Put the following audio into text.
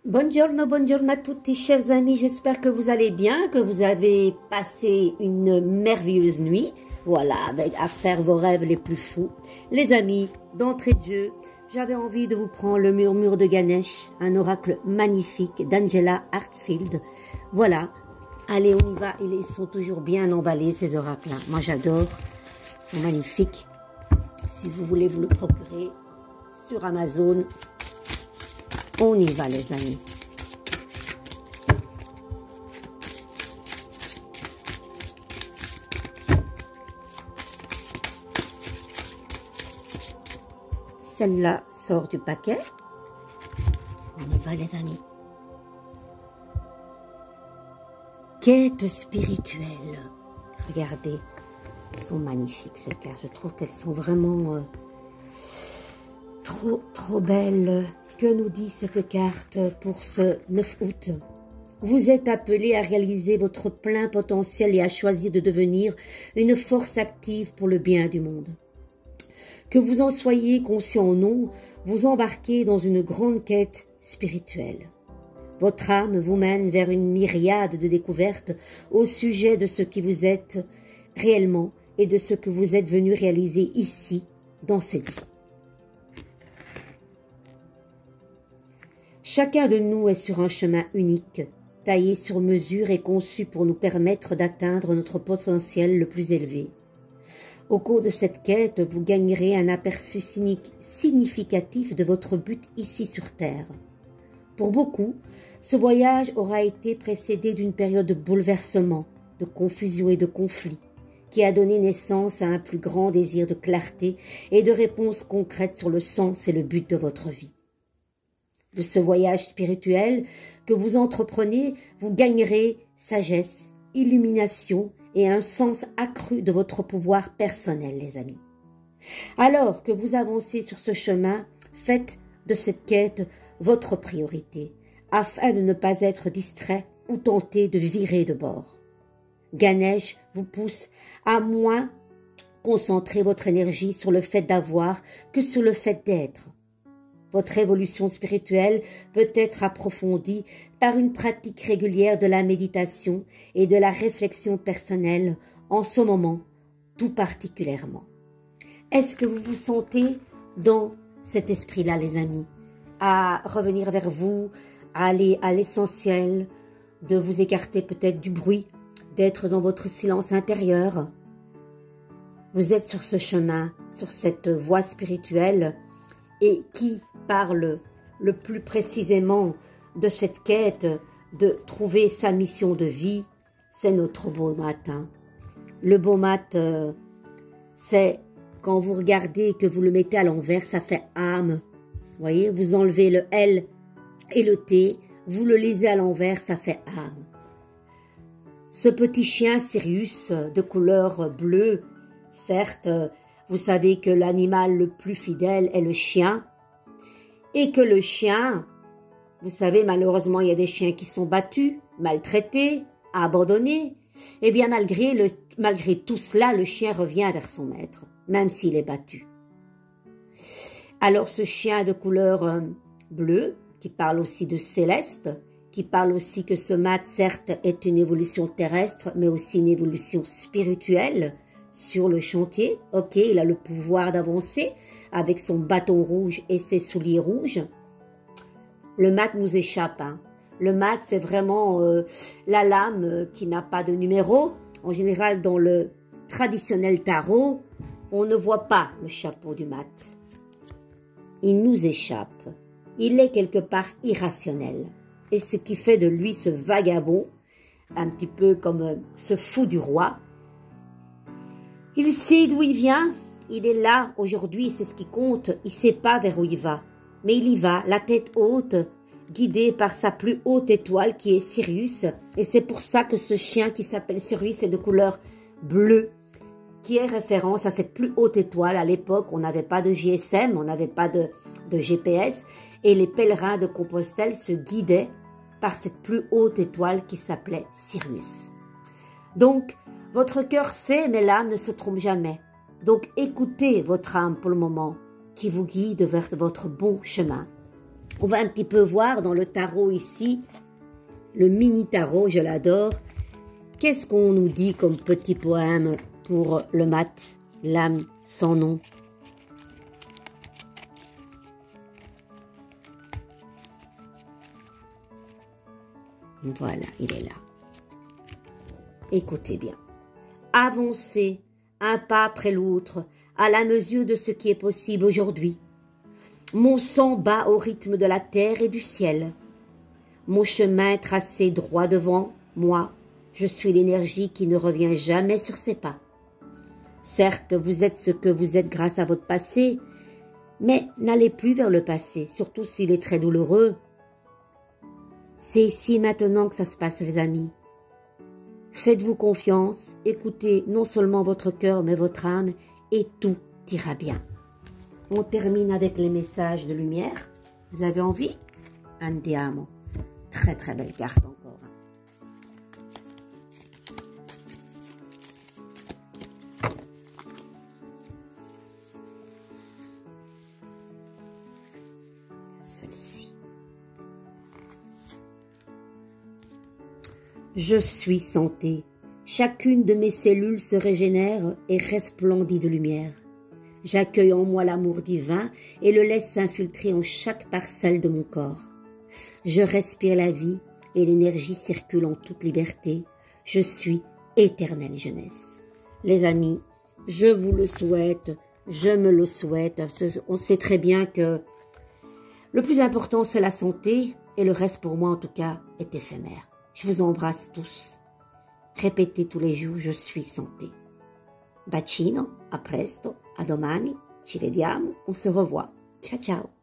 Buongiorno, buongiorno à tutti, chers amis. J'espère que vous allez bien, que vous avez passé une merveilleuse nuit. Voilà, à faire vos rêves les plus fous. Les amis, d'entrée de jeu, j'avais envie de vous prendre le murmure de Ganesh, un oracle magnifique d'Angela Hartfield. Voilà, allez, on y va. Ils sont toujours bien emballés, ces oracles-là. Moi, j'adore. Ils sont magnifiques. Si vous voulez vous le procurer sur Amazon, on y va, les amis. Celle-là sort du paquet. On y va, les amis. Quête spirituelle. Regardez, elles sont magnifiques, ces cartes. Je trouve qu'elles sont vraiment trop belles. Que nous dit cette carte pour ce 9 août? Vous êtes appelé à réaliser votre plein potentiel et à choisir de devenir une force active pour le bien du monde. Que vous en soyez conscient ou non, vous embarquez dans une grande quête spirituelle. Votre âme vous mène vers une myriade de découvertes au sujet de ce qui vous êtes réellement et de ce que vous êtes venu réaliser ici, dans cette vie. Chacun de nous est sur un chemin unique, taillé sur mesure et conçu pour nous permettre d'atteindre notre potentiel le plus élevé. Au cours de cette quête, vous gagnerez un aperçu significatif de votre but ici sur Terre. Pour beaucoup, ce voyage aura été précédé d'une période de bouleversement, de confusion et de conflit, qui a donné naissance à un plus grand désir de clarté et de réponses concrètes sur le sens et le but de votre vie. De ce voyage spirituel que vous entreprenez, vous gagnerez sagesse, illumination et un sens accru de votre pouvoir personnel, les amis. Alors que vous avancez sur ce chemin, faites de cette quête votre priorité, afin de ne pas être distrait ou tenté de virer de bord. Ganesh vous pousse à moins concentrer votre énergie sur le fait d'avoir que sur le fait d'être. Votre évolution spirituelle peut être approfondie par une pratique régulière de la méditation et de la réflexion personnelle en ce moment tout particulièrement. Est-ce que vous vous sentez dans cet esprit-là, les amis, à revenir vers vous, à aller à l'essentiel, de vous écarter peut-être du bruit, d'être dans votre silence intérieur? Vous êtes sur ce chemin, sur cette voie spirituelle, et qui parle le plus précisément de cette quête de trouver sa mission de vie, c'est notre beau matin. Le beau mat, c'est quand vous regardez et que vous le mettez à l'envers, ça fait âme. Vous voyez, vous enlevez le L et le T, vous le lisez à l'envers, ça fait âme. Ce petit chien Sirius de couleur bleue, certes, vous savez que l'animal le plus fidèle est le chien et que le chien, vous savez, malheureusement, il y a des chiens qui sont battus, maltraités, abandonnés. Eh bien, malgré tout cela, le chien revient vers son maître, même s'il est battu. Alors, ce chien de couleur bleue, qui parle aussi de céleste, qui parle aussi que ce mat, certes, est une évolution terrestre, mais aussi une évolution spirituelle, sur le chantier, ok, il a le pouvoir d'avancer avec son bâton rouge et ses souliers rouges. Le mat nous échappe. Hein. Le mat, c'est vraiment la lame qui n'a pas de numéro. En général, dans le traditionnel tarot, on ne voit pas le chapeau du mat. Il nous échappe. Il est quelque part irrationnel. Et ce qui fait de lui ce vagabond, un petit peu comme ce fou du roi. Il sait d'où il vient, il est là aujourd'hui, c'est ce qui compte, il ne sait pas vers où il va. Mais il y va, la tête haute, guidé par sa plus haute étoile qui est Sirius. Et c'est pour ça que ce chien qui s'appelle Sirius est de couleur bleue, qui est référence à cette plus haute étoile. À l'époque, on n'avait pas de GSM, on n'avait pas de GPS. Et les pèlerins de Compostelle se guidaient par cette plus haute étoile qui s'appelait Sirius. Donc, votre cœur sait, mais l'âme ne se trompe jamais. Donc, écoutez votre âme pour le moment, qui vous guide vers votre bon chemin. On va un petit peu voir dans le tarot ici, le mini tarot, je l'adore. Qu'est-ce qu'on nous dit comme petit poème pour le mat, l'âme sans nom? Voilà, il est là. Écoutez bien. Avancez un pas après l'autre à la mesure de ce qui est possible aujourd'hui. Mon sang bat au rythme de la terre et du ciel. Mon chemin est tracé droit devant moi. Je suis l'énergie qui ne revient jamais sur ses pas. Certes, vous êtes ce que vous êtes grâce à votre passé, mais n'allez plus vers le passé, surtout s'il est très douloureux. C'est ici maintenant que ça se passe, les amis. Faites-vous confiance, écoutez non seulement votre cœur, mais votre âme, et tout ira bien. On termine avec les messages de lumière. Vous avez envie? Andiamo. Très très belle carte encore. Celle-ci. Je suis santé. Chacune de mes cellules se régénère et resplendit de lumière. J'accueille en moi l'amour divin et le laisse s'infiltrer en chaque parcelle de mon corps. Je respire la vie et l'énergie circule en toute liberté. Je suis éternelle jeunesse. Les amis, je vous le souhaite, je me le souhaite. On sait très bien que le plus important, c'est la santé et le reste, pour moi en tout cas, est éphémère. Je vous embrasse tous. Répétez tous les jours, je suis santé. Bacino, a presto, a domani, ci vediamo, on se revoit. Ciao ciao.